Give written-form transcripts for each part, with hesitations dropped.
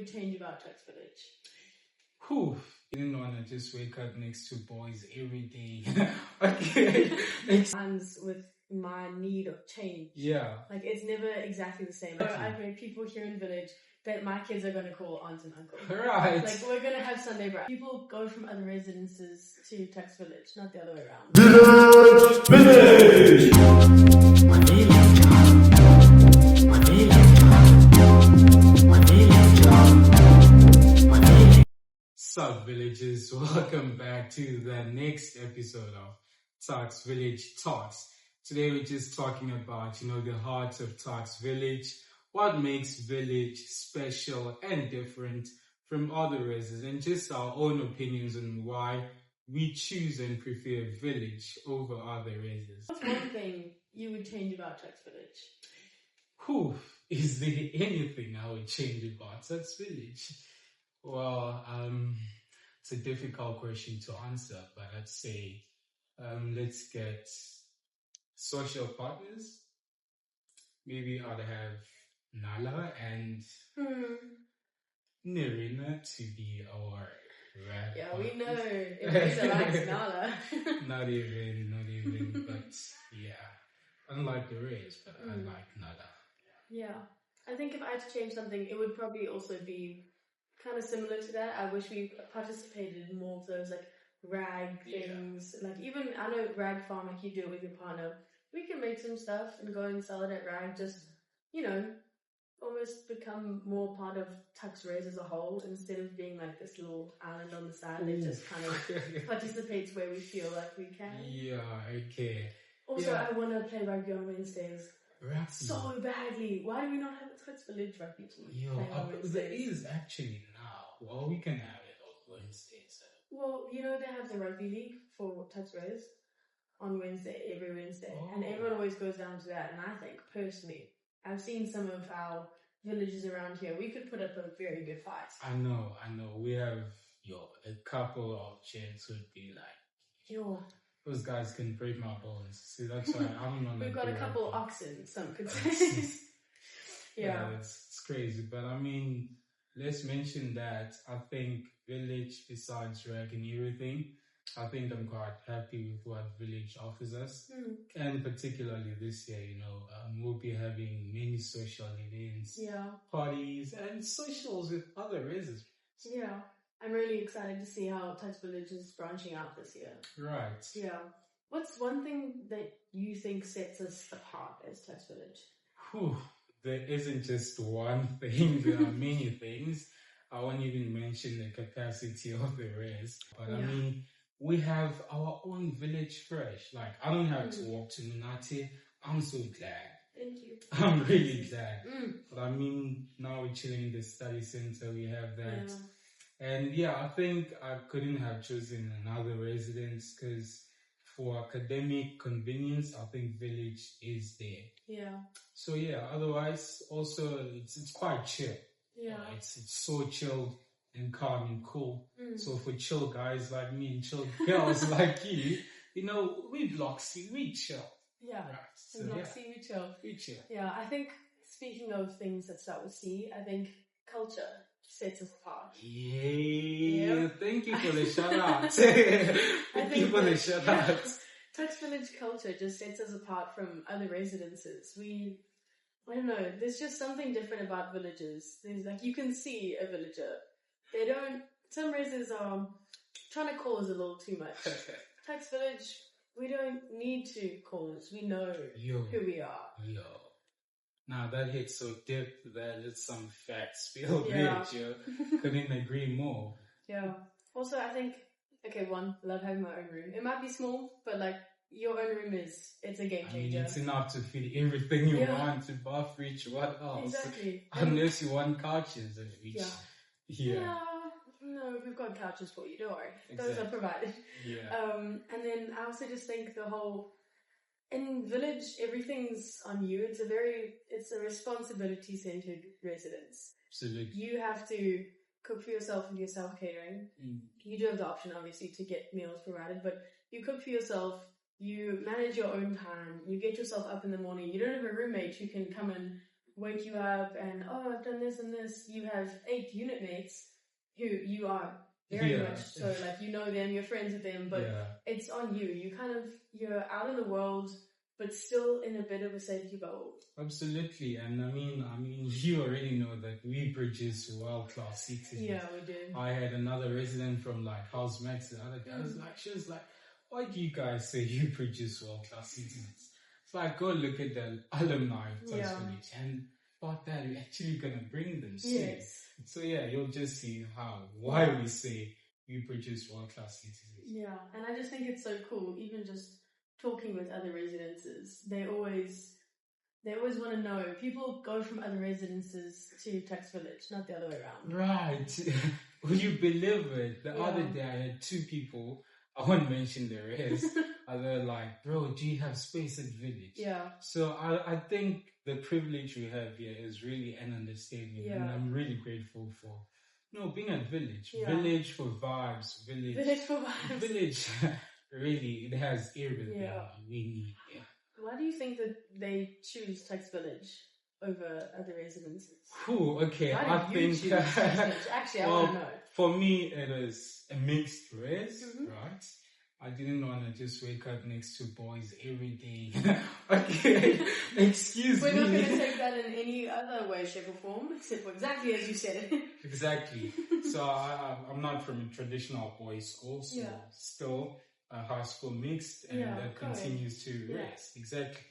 would change about TuksVillage? Whew. I didn't want to just wake up next to boys every day. Okay. Times with my need of change. Yeah. Like, it's never exactly the same. So I've heard people here in village that my kids are going to call aunt and uncle. Right. Like, we're going to have Sunday brunch. People go from other residences to TuksVillage, not the other way around. Village! My village. My village. My village. My village. Sup, villagers? Welcome back to the next episode of TuksVillage Talks. Today we're just talking about, the Heart of TuksVillage, what makes village special and different from other races, and just our own opinions on why we choose and prefer village over other races. What's one thing you would change about TuksVillage? Whew, is there anything I would change about TuksVillage? Well, it's a difficult question to answer, but I'd say let's get social partners. Maybe I'd have Nala and Nirina to be our rap. Yeah, we know Elisa likes Nala. Not even, but yeah. Unlike the race, but I like Nala. Yeah. I think if I had to change something, it would probably also be kind of similar to that. I wish we participated in more of those like rag things. Like even, I know rag farm, like you do it with your partner. We can make some stuff and go and sell it at rag. Just, almost become more part of Tux Race as a whole instead of being like this little island on the side that just kind of participates where we feel like we can. Yeah, okay. Also, I want to play rugby on Wednesdays. Rugby. So badly. Why do we not have a TuksVillage rugby team? There is actually now. Well, we can have it on Wednesdays. Well, they have the rugby league for Tux Race on every Wednesday. And everyone always goes down to that. And I think, personally, I've seen some of our villages around here. We could put up a very good fight. I know. We have, a couple of gents who'd be like, those guys can break my bones. See, that's why I'm not. We've got a couple oxen, some could say. Yeah, it's crazy. But I mean, let's mention that I think village, besides rag and everything, I think I'm quite happy with what village offers us. And particularly this year, we'll be having many social events, parties, and socials with other races. Yeah. I'm really excited to see how TuksVillage is branching out this year. Right. Yeah. What's one thing that you think sets us apart as TuksVillage? There isn't just one thing. There are many things. I won't even mention the capacity of the race. But I mean, we have our own village fresh. Like, I don't have to walk to Minati. I'm so glad. Thank you. I'm really glad. But I mean, now we're chilling in the study center. We have that. Yeah. And I think I couldn't have chosen another residence because for academic convenience, I think village is there. Yeah. So otherwise also it's quite chill. Yeah. It's so chilled and calm and cool. So for chill guys like me and chill girls like you, we block C, we chill. Yeah. Right. So, block C, we chill. We chill. Yeah, I think speaking of things that start with C, I think culture sets us apart. Yeah. Thank you for the shout out. Thank you for the shout out. TuksVillage culture just sets us apart from other residences. I don't know, there's just something different about villages. There's like, you can see a villager. Some residents are trying to call us a little too much. TuksVillage, we don't need to call us. We know who we are. Now that hits so deep that it's some facts filled with. Couldn't agree more. Yeah. Also, I think, love having my own room. It might be small, but like your own room it's a game changer. It's enough to fit everything you want to bath, reach, what else? Exactly. Unless you want couches at each. Yeah. No, we've got couches for you, don't worry. Those are provided. Yeah. And then I also just think in village, everything's on you. It's a responsibility-centered residence. Absolutely. You have to cook for yourself and do self-catering. You do have the option, obviously, to get meals provided, but you cook for yourself, you manage your own time, you get yourself up in the morning. You don't have a roommate who can come and wake you up and, oh, I've done this and this. You have 8 unit mates who you are very much so, like, you know them, you're friends with them, but it's on you. You're out in the world, but still in a bit of a safety bubble. Absolutely. And I mean, you already know that we produce world-class citizens. Yeah, we do. I had another resident from like House Max the other day. She was like, why do you guys say you produce world-class citizens? It's like, go look at the alumni of TuksVillage and about that, we're actually going to bring them soon. Yes. So yeah, you'll just see why we say we produce world-class citizens. Yeah, and I just think it's so cool, even just talking with other residences. They always want to know. People go from other residences to TuksVillage, not the other way around. Right. Will you believe it? The other day I had 2 people, I won't mention the rest, they're like, bro, do you have space at Village? Yeah. So I think the privilege we have here is really an understanding, and I'm really grateful for being at Village. Village for vibes, Village for vibes. Village, really, it has everything we need. Yeah. Why do you think that they choose TuksVillage over other residences? Okay, Why I think choose TuksVillage? Actually, I want to know. For me, it is a mixed race, right? I didn't want to just wake up next to boys every day. Okay, excuse me. We're not going to take that in any other way, shape, or form, except for exactly as you said it. Exactly. So I'm not from a traditional boys' school, so still a high school mixed, and that continues to race. Exactly.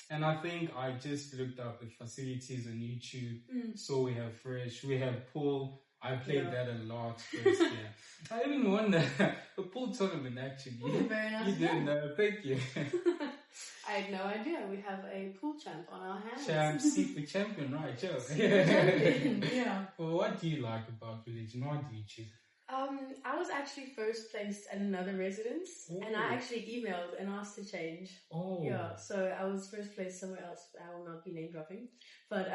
And I think I just looked up the facilities on YouTube. So we have fresh, we have pool. I played that a lot first year. I even won a pool tournament actually. Very nice. You didn't know. Thank you. I had no idea. We have a pool champ on our hands. Seafood champion, right, Joe? Champion, yeah. Well, what do you like about Village and why do you choose? I was actually first placed at another residence, and I actually emailed and asked to change. Oh. Yeah, so I was first placed somewhere else. I will not be name dropping. But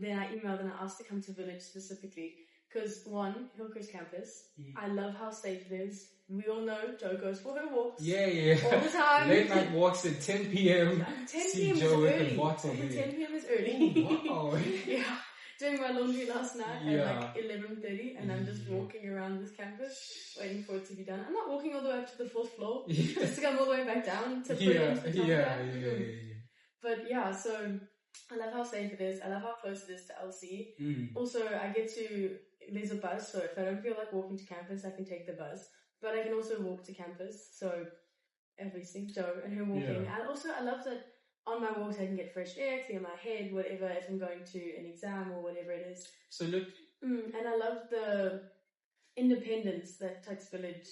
then I emailed and I asked to come to Village specifically. Because one, Hillcrest campus, I love how safe it is. We all know Jo goes for her walks. Yeah. All the time. Late night walks at 10 p.m. 10 See p.m. Joe is with early. a bottle there. 10 p.m. is early. Oh, wow. Yeah. Doing my laundry last night at like 11:30, and I'm just walking around this campus waiting for it to be done. I'm not walking all the way up to the 4th floor just to come all the way back down to put it into the yeah. But yeah, so I love how safe it is. I love how close it is to LC. Also, there's a bus, so if I don't feel like walking to campus, I can take the bus. But I can also walk to campus, so obviously Jo and her walking. And also, I love that on my walks I can get fresh air, clear my head, whatever, if I'm going to an exam or whatever it is. So look... and I love the independence that TuksVillage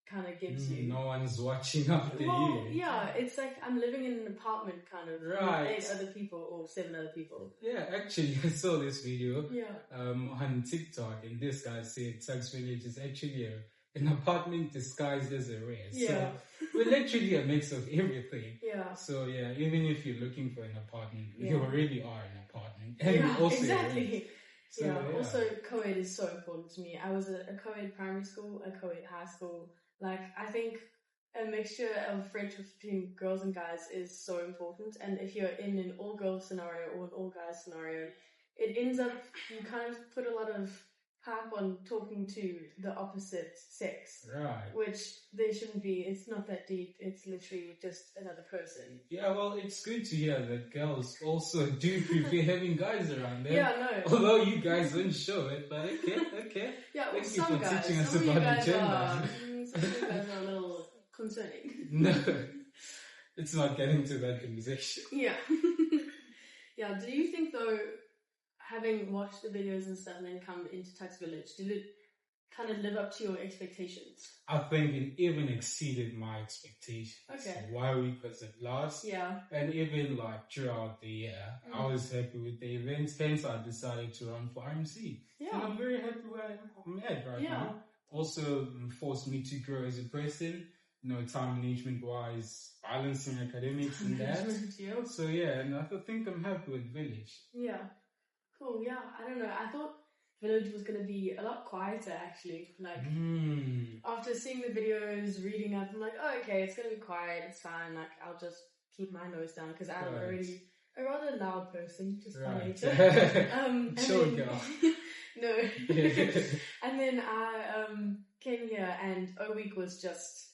kind of gives you. No one's watching after you. Yeah, it's like I'm living in an apartment kind of. Right. With 8 other people or 7 other people. Yeah, actually, I saw this video on TikTok, and this guy said TuksVillage is actually an apartment disguised as a res. Yeah. So we're literally a mix of everything. Yeah. So yeah, even if you're looking for an apartment, you already are an apartment. And also exactly. So, Also, co-ed is so important to me. I was at a co-ed primary school, a co-ed high school. Like, I think a mixture of friendships between girls and guys is so important. And if you're in an all-girls scenario or an all-guys scenario, it ends up, you kind of put a lot of hype on talking to the opposite sex. Right. Which there shouldn't be. It's not that deep. It's literally just another person. Yeah, well, it's good to hear that girls also do prefer having guys around them. Yeah, no. Although you guys don't show it, but okay. Yeah, well, Thank you some for guys. teaching us Some of you about guys the gender. some of you guys are a little concerning. No, it's not getting to that conversation. Yeah. Yeah, do you think though, having watched the videos and stuff and then come into TuksVillage, did it kind of live up to your expectations? I think it even exceeded my expectations. Okay. Why week was it last? Yeah. And even like throughout the year, I was happy with the events. Hence, I decided to run for RMC. Yeah. And I'm very happy where I'm at right now. Also forced me to grow as a person. Time management wise, balancing academics and that. So yeah, and I think I'm happy with Village. Yeah. Cool, yeah. I don't know. I thought Village was going to be a lot quieter, actually. Like, after seeing the videos, reading up, I'm like, oh, okay, it's going to be quiet, it's fine. Like, I'll just keep my nose down, because I'm already a rather loud person, just by Right. nature. Chill, girl. No. And then I came here, and O Week was just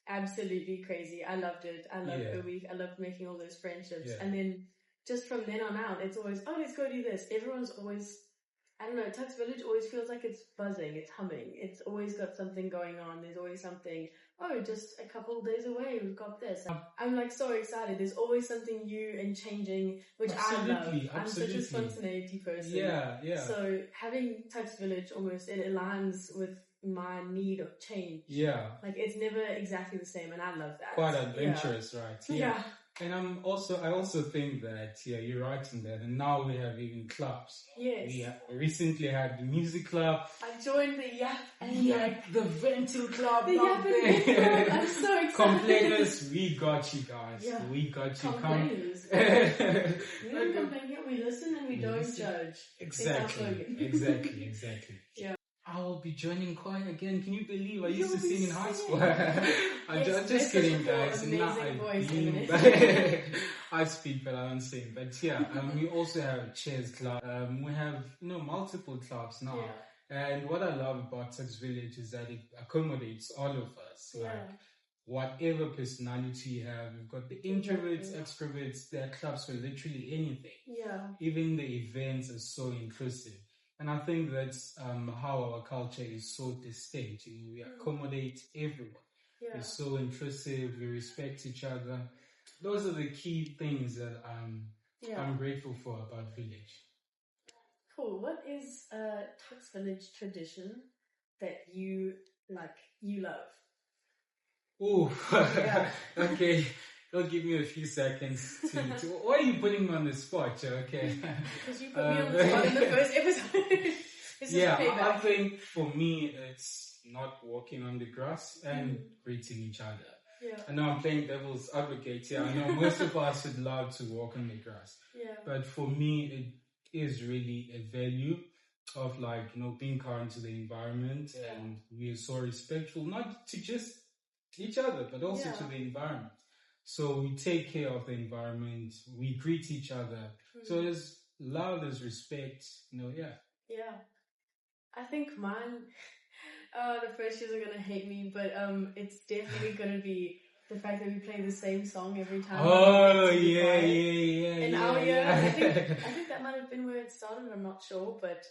absolutely crazy. I loved it. I loved O Week. I loved making all those friendships. Yeah. And then just from then on out, it's always, oh, let's go do this. Everyone's always, I don't know, TuksVillage always feels like it's buzzing, it's humming. It's always got something going on. There's always something, oh, just a couple of days away, we've got this. I'm like so excited. There's always something new and changing, which I love. I'm such a spontaneity person. Yeah. So having TuksVillage almost, it aligns with my need of change. Yeah. Like it's never exactly the same, and I love that. Quite adventurous, right? Yeah. And I also think that, you're right in that. And now we have even clubs. Yes. We recently had the music club. I joined the Yap and the venting club. The Yap and Club. I'm so excited. Complainers, we got you guys. Yeah. We got you. Complainers. We don't complain here, we listen and we don't judge. Exactly. Yeah. I will be joining choir again. Can you believe I used to You'll be sing in high school? singing. I'm Yes, just kidding, guys. amazing voice, isn't I speak, but I don't sing. But yeah, we also have a chairs club. We have multiple clubs now. Yeah. And what I love about TuksVillage is that it accommodates all of us. Yeah. Like whatever personality you have, we've got the introverts, extroverts. There are clubs for literally anything. Yeah. Even the events are so inclusive. And I think that's how our culture is so distinct. We accommodate everyone. Yeah. We're so inclusive. We respect each other. Those are the key things that I'm grateful for about Village. Cool. What is a TuksVillage tradition that you love? Oh, Yeah. Okay. Don't give me a few seconds to why are you putting me on the spot, Joe? Okay. Because you put me on the spot in the first episode. I think for me it's not walking on the grass and greeting each other. Yeah. I know I'm playing devil's advocate here. I know most of us would love to walk on the grass. Yeah. But for me it is really a value of being kind to the environment, and we are so respectful, not to just each other, but also to the environment. So we take care of the environment, we greet each other. So there's love, there's respect, Yeah. I think mine, the first years are going to hate me, but it's definitely going to be the fact that we play the same song every time. Oh, yeah. In our year, I think that might have been where it started, I'm not sure, but...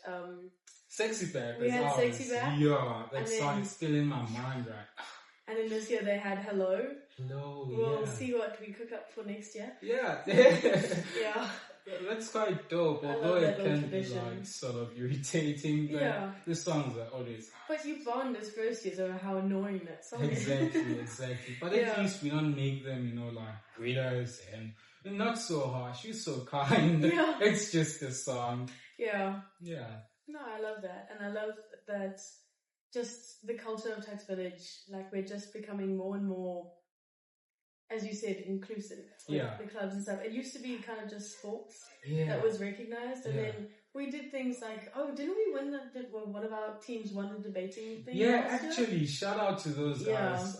Sexy Bag. We had Sexy Bag. Yeah, that song is still in my mind, right? And then this year they had Hello. We'll yeah. see what we cook up for next year. Yeah. Yeah. That's quite dope, I although love it that can little be tradition. sort of irritating, but the songs are always... But you bond as first years over how annoying that song is. Exactly. But at least we don't make them, greet us and not so harsh. You're so kind. Yeah. It's just a song. Yeah. Yeah. No, I love that. And I love that just the culture of TuksVillage, we're just becoming more and more, as you said, inclusive with the clubs and stuff. It used to be kind of just sports that was recognized, and then we did things like, didn't we win one of our teams won the debating thing? Yeah, actually, shout out to those guys.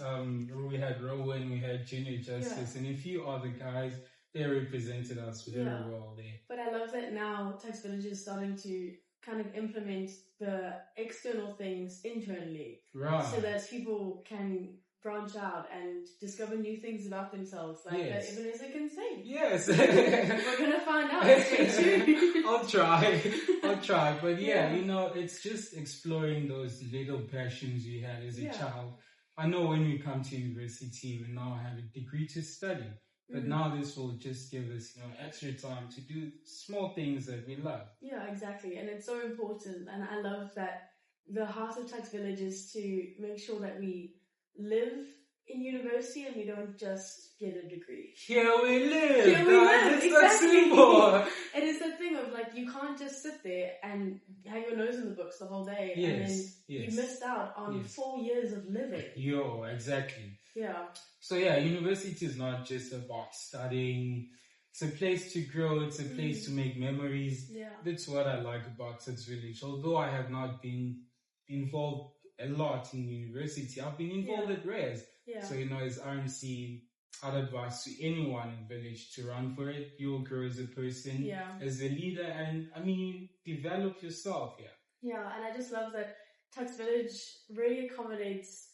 We had Rowan, we had Junior Justice, and a few other guys. They represented us very well there. But I love that now TuksVillage is starting to kind of implement the external things internally. Right. So that people can branch out and discover new things about themselves, that Ebenezer can sing. Yes. We're going to find out. Stay tuned. I'll try. But it's just exploring those little passions you had as a child. I know when we come to university, we now have a degree to study. But now this will just give us, extra time to do small things that we love. Yeah, exactly. And it's so important. And I love that the Heart of TuksVillage is to make sure that we live in university and we don't just get a degree. Here we live. It's that simple. It is the thing of you can't just sit there and have your nose in the books the whole day and then you missed out on 4 years of living. Exactly. Yeah. So university is not just about studying. It's a place to grow. It's a place to make memories. Yeah. That's what I like about TuksVillage. Although I have not been involved a lot in university, I've been involved at RES. Yeah. So, as RMC, I'd advise to anyone in village to run for it. You'll grow as a person, Yeah. as a leader, and I mean, develop yourself. Yeah. Yeah, and I just love that TuksVillage really accommodates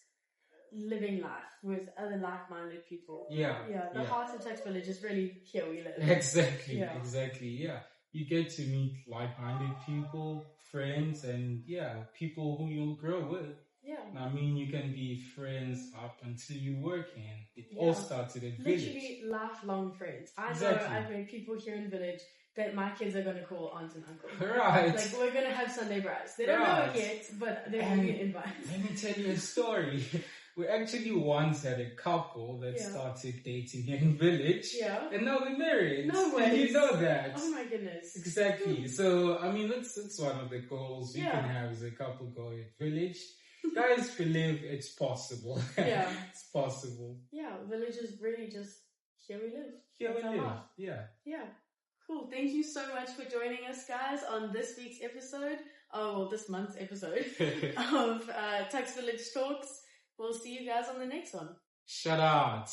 living life with other like-minded people. Yeah. The Heart of TuksVillage is really here we live. Exactly. Yeah. Exactly. Yeah. You get to meet like-minded people, friends, and people who you'll grow with. Yeah. I mean, you can be friends up until you work in. It all started at village. Literally lifelong friends. I Exactly. know I've met people here in village that my kids are going to call aunt and uncle. Right. Like, we're going to have Sunday brunch. They don't know it yet, but they will be invited. Let me tell you a story. We actually once had a couple that started dating here in village. Yeah. And now they're married. No way. Did you know that? Oh my goodness. Exactly. So, I mean, that's one of the goals you can have as a couple going at village. Guys, believe it's possible. Yeah. It's possible. Yeah, village is really just here we live. Here That's we live. life. Yeah. Cool. Thank you so much for joining us, guys, on this week's episode, this month's episode of TuksVillage Talks. We'll see you guys on the next one. Shout out.